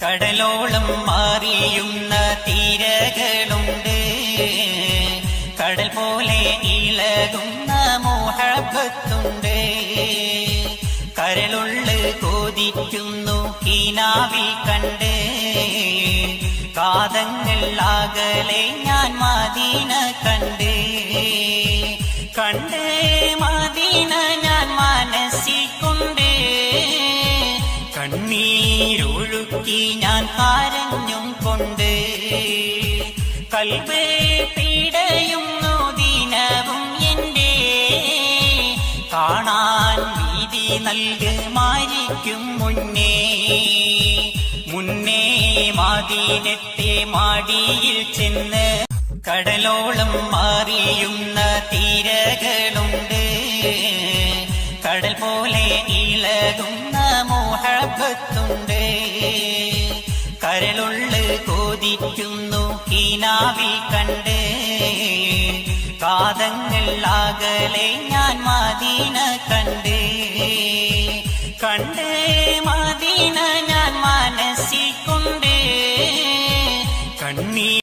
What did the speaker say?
കടലോളം മാറിയുന്ന തീരകളുണ്ട്, കടൽ പോലെ ഇളകുന്ന മുഹബ്ബത്തുണ്ട്. കരളുള്ള് കൊതിക്കുന്നു കിനാവിൽ കണ്ട്, കാതങ്ങൾ അകലെ ഞാൻ മദീന കണ്ട്. കണ്ട് മദീന ഞാൻ മനസ്സിൽ കൊണ്ട്, കണ്ണീരൊഴുക്കി ഞാൻ കരഞ്ഞും കൊണ്ട്. കൽബ് പിടയുന്നു ദിനവും എന്റെ, കാണാൻ വീതി നൽക് മരിക്കും മുന്നേ. മുന്നേ മദീനത്തെ മാടിയിൽ ചെന്ന്, കടലോളം മാറിയുന്ന തീരകളുണ്ട്, കടൽ പോലെ ഇളകുന്ന മുഹബ്ബത്തുണ്ട്. കരളുള്ള് കൊതിക്കുന്നു കിനാവിൽ കണ്ട്, കാതങ്ങൾ അകലെ ഞാൻ മദീന കണ്ട്.